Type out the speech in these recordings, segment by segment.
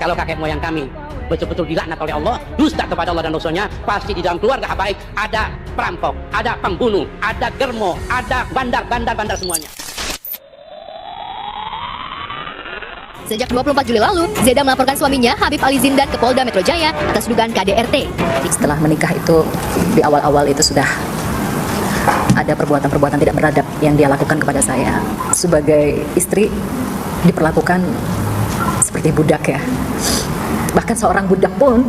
Kalau kakek moyang kami betul-betul dilaknat oleh Allah, dusta kepada Allah dan Rasulnya, pasti di dalam keluarga habaib ada perampok, ada pembunuh, ada germo, ada bandar semuanya. Sejak 24 Juli lalu, Zeda melaporkan suaminya Habib Ali Zindan ke Polda Metro Jaya atas dugaan KDRT. Setelah menikah itu, di awal-awal itu sudah ada perbuatan-perbuatan tidak beradab yang dia lakukan kepada saya. Sebagai istri, diperlakukan seperti budak ya. Bahkan seorang budak pun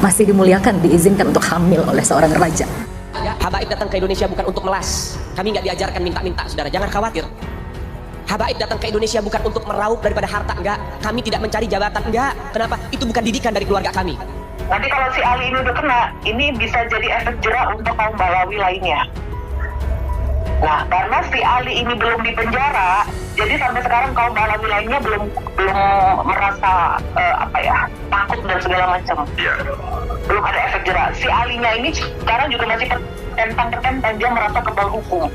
masih dimuliakan, diizinkan untuk hamil oleh seorang raja. Habaib datang ke Indonesia bukan untuk melas. Kami nggak diajarkan minta-minta, saudara. Jangan khawatir. Habaib datang ke Indonesia bukan untuk meraup daripada harta, enggak. Kami tidak mencari jabatan, enggak. Kenapa? Itu bukan didikan dari keluarga kami. Nanti kalau si Ali ini udah kena, ini bisa jadi efek jerak untuk kaum Balawi lainnya. Nah, karena si Ali ini belum dipenjara, jadi sampai sekarang kaum Balawi lainnya belum merasa takut dan segala macam. Belum ada efek jerak. Si Alinya ini sekarang juga masih tertentang, dia merasa kebal hukum.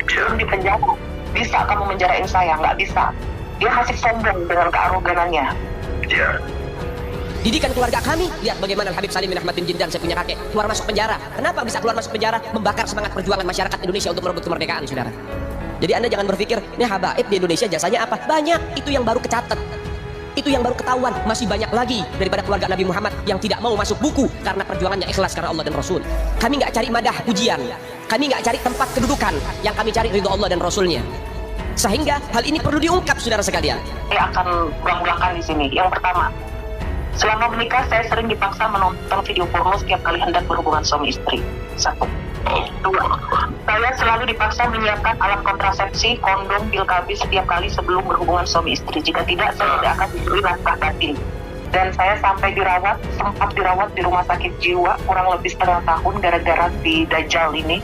Belum dipenjara. Bisa kamu menjarain saya? Nggak bisa. Dia masih sombong dengan kearoganannya. Didikan keluarga kami, lihat bagaimana Habib Salim bin Ahmad bin Jindan, saya punya kakek, keluar masuk penjara. Kenapa bisa keluar masuk penjara? Membakar semangat perjuangan masyarakat Indonesia untuk merebut kemerdekaan, saudara. Jadi Anda jangan berpikir, ini habaib di Indonesia jasanya apa? Banyak, itu yang baru kecatat. Itu yang baru ketahuan, masih banyak lagi daripada keluarga Nabi Muhammad yang tidak mau masuk buku karena perjuangannya ikhlas karena Allah dan Rasul. Kami nggak cari madah pujian, kami nggak cari tempat kedudukan, yang kami cari ridho Allah dan Rasulnya. Sehingga hal ini perlu diungkap, saudara sekalian. Saya akan ulang-ulangkan di sini. Yang pertama, selama menikah saya sering dipaksa menonton video porno setiap kali hendak berhubungan suami istri. 1. 2. Saya selalu dipaksa menyiapkan alat kontrasepsi, kondom, pil KB setiap kali sebelum berhubungan suami istri. Jika tidak, saya tidak akan diberi nafkah batin. Dan saya sempat dirawat di rumah sakit jiwa kurang lebih setengah tahun gara-gara di Dajjal ini.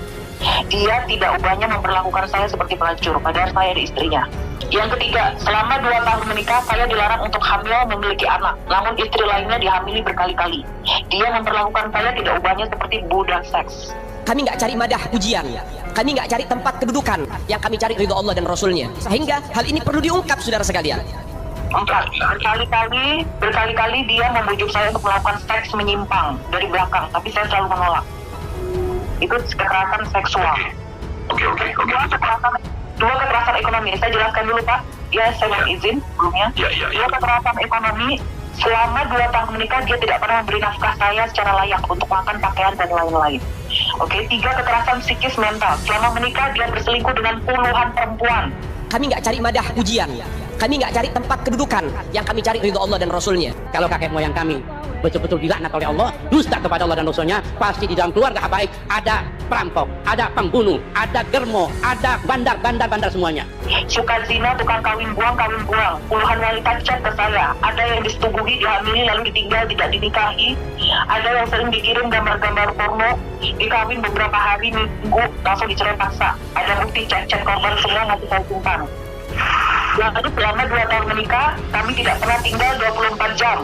Dia tidak ubahnya memperlakukan saya seperti pelacur, padahal saya ada istrinya. Yang ketiga, selama 2 tahun menikah, saya dilarang untuk hamil memiliki anak. Namun istri lainnya dihamili berkali-kali. Dia memperlakukan saya tidak ubahnya seperti budak seks. Kami nggak cari madah pujian, kami nggak cari tempat kedudukan, yang kami cari ridho Allah dan Rasulnya. Sehingga hal ini perlu diungkap, saudara sekalian. 4. Berkali-kali dia membujuk saya untuk melakukan seks menyimpang dari belakang, tapi saya selalu menolak. Itu kekerasan seksual. Dua kekerasan ekonomi. Saya jelaskan dulu, Pak. Ya, saya mohon izin sebelumnya. Dua kekerasan ekonomi. Selama 2 tahun menikah, dia tidak pernah memberi nafkah saya secara layak untuk makan, pakaian, dan lain-lain. 3 kekerasan psikis mental. Selama menikah, dia berselingkuh dengan puluhan perempuan. Kami nggak cari madah pujian, kami nggak cari tempat kedudukan, yang kami cari ridho Allah dan Rasulnya. Kalau kakek moyang kami betul-betul dilaknat oleh Allah, dusta kepada Allah dan Rasulnya, pasti di dalam keluarga habaib ada perampok, ada pembunuh, ada germo, ada bandar semuanya. Suka zina, tukang kawin buang. Puluhan wanita chat ke saya. Ada yang disetubuhi, dihamili, lalu ditinggal, tidak dinikahi. Ada yang sering dikirim gambar-gambar porno, dikawin beberapa hari, minggu, langsung dicerai paksa. Ada bukti chat-chat korban semua nanti saya simpan. Yang tadi selama 2 tahun menikah, kami tidak pernah tinggal 24 jam.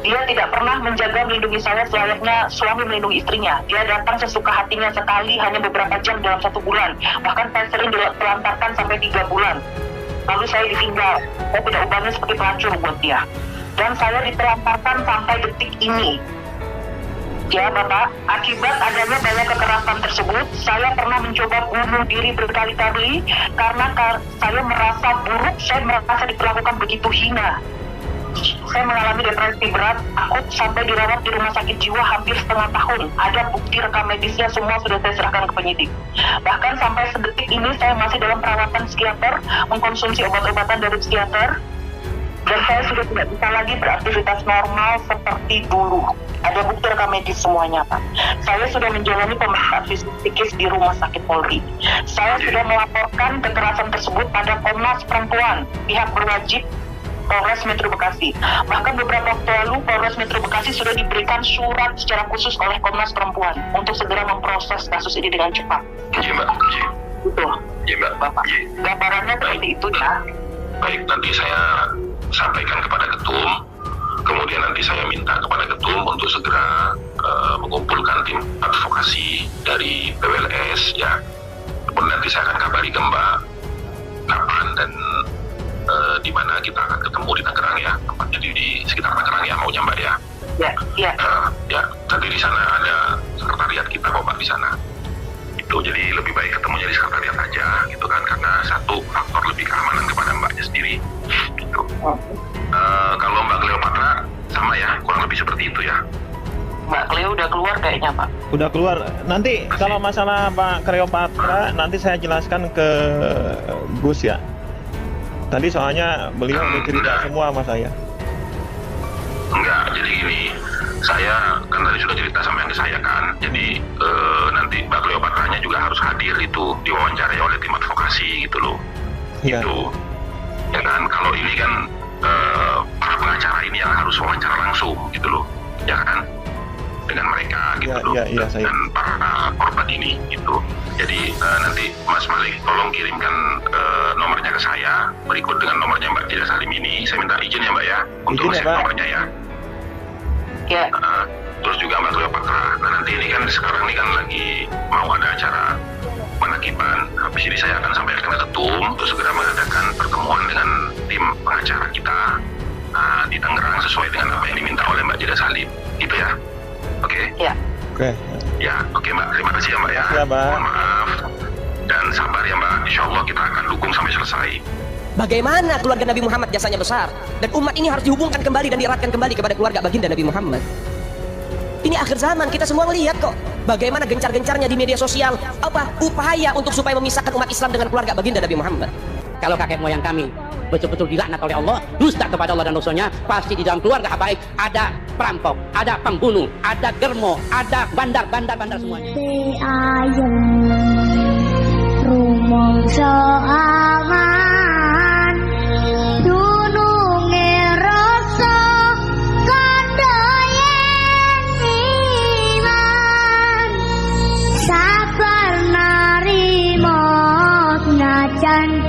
Dia tidak pernah menjaga melindungi saya selayaknya suami melindungi istrinya. Dia datang sesuka hatinya sekali, hanya beberapa jam dalam 1 bulan. Bahkan saya sering ditelantarkan sampai 3 bulan. Lalu saya ditinggal. Saya tidak ubahnya seperti pelacur buat dia. Dan saya ditelantarkan sampai detik ini. Ya Bapak, akibat adanya banyak kekerasan tersebut, saya pernah mencoba bunuh diri berkali-kali karena saya merasa buruk, saya merasa diperlakukan begitu hina. Saya mengalami depresi berat, akut, sampai dirawat di rumah sakit jiwa hampir setengah tahun. Ada bukti rekam medisnya, semua sudah saya serahkan ke penyidik. Bahkan sampai sedetik ini saya masih dalam perawatan psikiater, mengkonsumsi obat-obatan dari psikiater, dan saya sudah tidak bisa lagi beraktivitas normal seperti dulu. Ada bukti rekam medis semuanya, Pak. Saya sudah menjalani pemeriksaan fisik psikis di rumah sakit Polri. Saya sudah melaporkan kekerasan tersebut pada Komnas Perempuan, pihak berwajib Polres Metro Bekasi. Bahkan beberapa waktu lalu Polres Metro Bekasi sudah diberikan surat secara khusus oleh Komnas Perempuan untuk segera memproses kasus ini dengan cepat. Iya Mbak. Betul. Iya Mbak. Bapak. Gambarannya seperti itu ya. Baik, nanti saya sampaikan kepada ketum. Kemudian nanti saya minta kepada ketum untuk segera mengumpulkan tim advokasi dari PWLS ya. Kemudian nanti saya akan kabari ke Mbak kapan dan di mana kita akan ketemu di Tangerang ya, tempatnya di sekitar Tangerang. Ya. Ya, nanti di sana ada sekretariat kita kok Pak di sana. Itu jadi lebih baik ketemunya di sekretariat aja gitu kan, karena satu faktor lebih keamanan kepada Mbaknya sendiri. Gitu. Kalau Mbak Cleopatra sama ya, kurang lebih seperti itu ya. Mbak Cleo udah keluar kayaknya, Pak. Udah keluar. Nanti kalau masalah Pak Cleopatra nanti saya jelaskan ke Gus ya. Tadi soalnya beliau udah cerita semua sama saya. Enggak, jadi gini, saya kan tadi sudah cerita sama yang ke saya kan, jadi nanti Mbak Cleopatranya juga harus hadir itu, diwawancarai oleh tim advokasi gitu loh. Iya. Gitu. Ya kan, kalau ini kan para pengacara ini yang harus wawancara langsung gitu loh, ya kan, dengan mereka gitu loh, iya, saya. dan para korban ini gitu. Jadi nanti Mas Malik tolong kirimkan nomornya ke saya, berikut dengan nomornya Mbak Jeda Salim ini. Saya minta izin ya Mbak ya, untuk Izin ya, nge-share Pak. nomornya ya. Ya. Terus juga Mbak Cleopatra. Nah nanti ini kan sekarang ini kan lagi mau ada acara penakiban. Habis ini saya akan sampaikan ke ketum untuk segera mengadakan pertemuan dengan tim pengacara kita di Tangerang sesuai dengan apa yang diminta oleh Mbak Jeda Salim. Gitu ya. Oke? Ya. Oke. Ya, oke Mbak. Terima kasih ya Mbak ya. Ya, Mbak. Mohon maaf. Dan sabar ya Mbak. Insya Allah kita akan dukung sampai selesai. Bagaimana keluarga Nabi Muhammad jasanya besar, dan umat ini harus dihubungkan kembali dan dieratkan kembali kepada keluarga baginda Nabi Muhammad. Ini akhir zaman, kita semua melihat kok bagaimana gencar-gencarnya di media sosial upaya untuk supaya memisahkan umat Islam dengan keluarga baginda Nabi Muhammad. Kalau kakek moyang kami betul-betul dilaknat oleh Allah, dusta kepada Allah dan Rasulnya, pasti di dalam keluarga habaib ada perampok, ada pembunuh, ada germo, ada bandar semuanya. Ayem rumangsa aman dununge rasa kandayen iman sabar narima najan